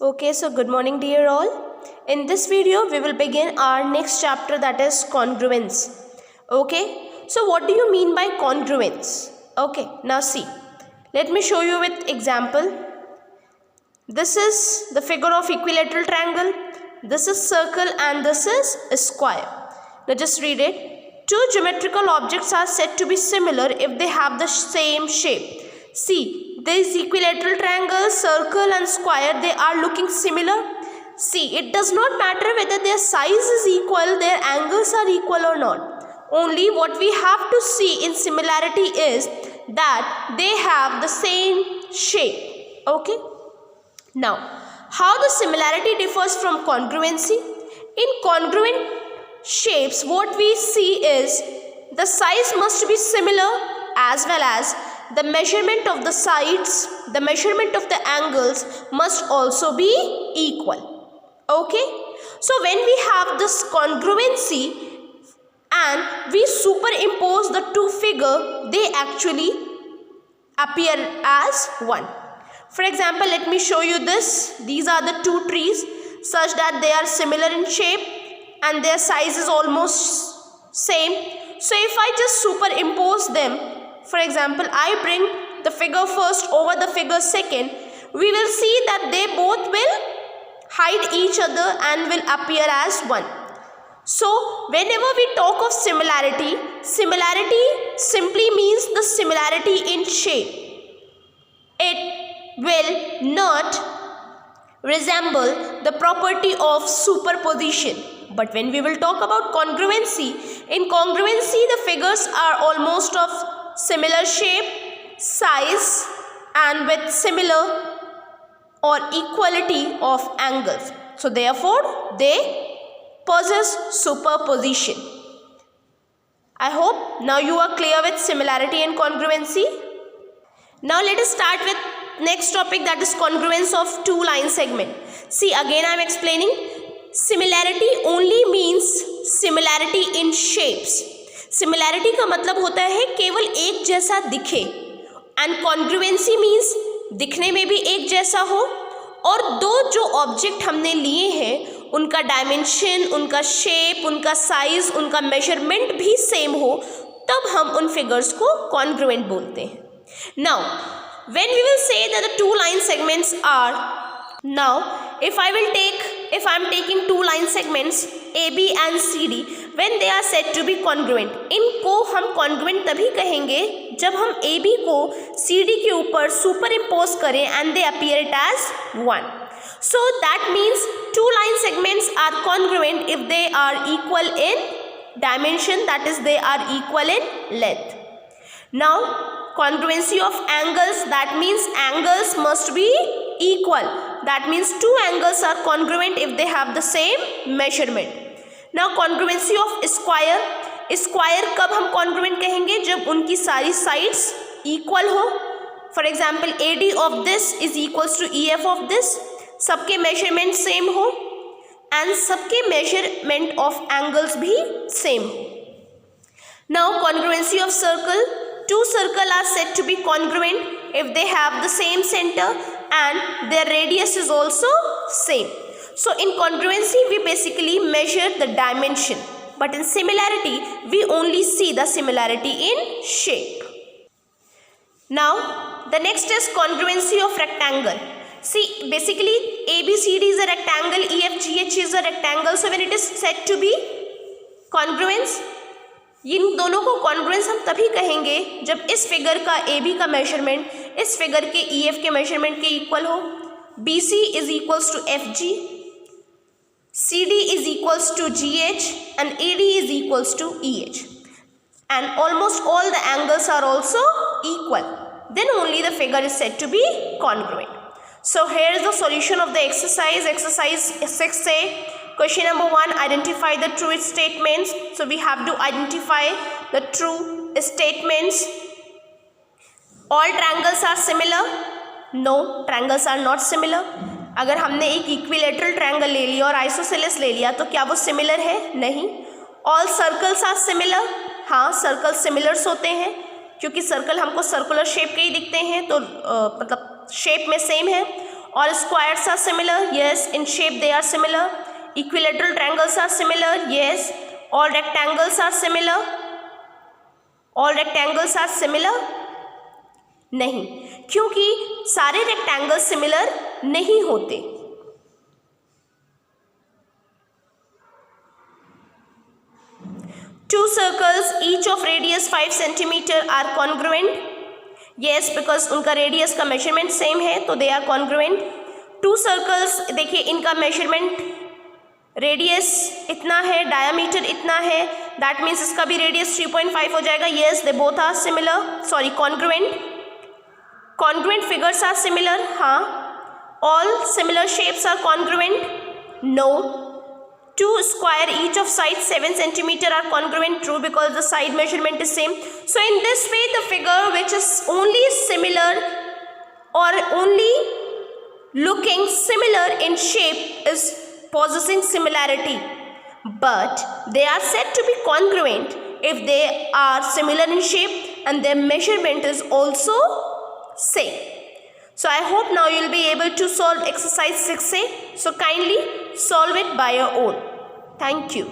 Okay, so good morning dear all. In this video we will begin our next chapter, that is congruence. Okay, so what do you mean by congruence? Okay, now see, let me show you with example. This is the figure of equilateral triangle, this is circle and this is a square. Now just read it. Two geometrical objects are said to be similar if they have the same shape. See, these equilateral triangle, circle and square, they are looking similar. See, it does not matter whether their size is equal, their angles are equal or not. Only what we have to see in similarity is that they have the same shape. Okay. Now, how the similarity differs from congruency? In congruent shapes, what we see is the size must be similar as well as the measurement of the sides, the measurement of the angles must also be equal. Okay. So when we have this congruency and we superimpose the two figures, they actually appear as one. For example, let me show you this. These are the two trees such that they are similar in shape and their size is almost same. So if I just superimpose them, for example, I bring the figure first over the figure second, we will see that they both will hide each other and will appear as one. So whenever we talk of similarity, similarity simply means the similarity in shape. It will not resemble the property of superposition. But when we will talk about congruency, in congruency the figures are almost of similar shape, size and with similar or equality of angles. So therefore they possess superposition. I hope now you are clear with similarity and congruency. Now let us start with next topic, that is congruence of two line segment. See, again I am explaining. Similarity only means similarity in shapes. Similarity का मतलब होता है केवल एक जैसा दिखे, and congruency means दिखने में भी एक जैसा हो और दो जो ऑब्जेक्ट हमने लिए हैं उनका डायमेंशन, उनका शेप, उनका साइज, उनका मेजरमेंट भी सेम हो, तब हम उन फिगर्स को कॉन्ग्रुएंट बोलते हैं. Now when we will say that the two line segments are, now if I am taking two line segments AB and CD, when they are said to be congruent, इनको हम congruent तभी कहेंगे जब हम AB को CD के ऊपर superimpose करें and they appear it as one. So that means two line segments are congruent if they are equal in dimension, that is they are equal in length. Now congruency of angles, that means angles must be equal. That means two angles are congruent if they have the same measurement. Now congruency of square, square कब हम congruent कहेंगे? जब उनकी सारी sides equal हो. For example, AD of this is equals to EF of this. सबके measurement same हो and सबके measurement of angles भी same हो. Now congruency of circle, two circles are said to be congruent if they have the same center and their radius is also same. So in congruency we basically measure the dimension, but in similarity we only see the similarity in shape. Now the next is congruency of rectangle. See, basically ABCD is a rectangle, EFGH is a rectangle, so when it is said to be congruence, इन दोनों को congruence हम तभी कहेंगे जब इस figure का AB का measurement इस फिगर के EF के मेजरमेंट के इक्वल हो. BC is equals to FG, CD is equals to GH and AD is equals to EH, and almost all the angles are also equal. Then only the figure is said to be congruent. So here is the solution of the exercise. Exercise 6A. Question number 1, identify the true statements. So we have to identify the true statements. All triangles are similar? No, triangles are not similar. अगर हमने एक equilateral triangle ले लिया और isosceles ले लिया तो क्या वो सिमिलर है? नहीं. All circles are similar? हाँ, सर्कल सिमिलर्स होते हैं क्योंकि सर्कल हमको सर्कुलर शेप के ही दिखते हैं, तो मतलब शेप में सेम है. All squares are similar? Yes. In shape they are similar. Equilateral triangles are similar? Yes. All rectangles are similar? All rectangles are similar? नहीं, क्योंकि सारे रेक्टेंगल्स सिमिलर नहीं होते. Two circles each of radius 5 centimeter are congruent. Yes, because उनका radius का measurement same है तो they are congruent. Two circles देखिए इनका मेजरमेंट रेडियस इतना है, डायामीटर इतना है, दैट मीन्स इसका भी रेडियस 3.5 हो जाएगा. Yes, they both are similar, sorry congruent. Congruent figures are similar. हाँ. All similar shapes are congruent. No. Two square each of side 7 centimeter are congruent. True, because the side measurement is same. So in this way the figure which is only similar or only looking similar in shape is possessing similarity, but they are said to be congruent if they are similar in shape and their measurement is also same. So I hope now you will be able to solve exercise 6A. So kindly solve it by your own. Thank you.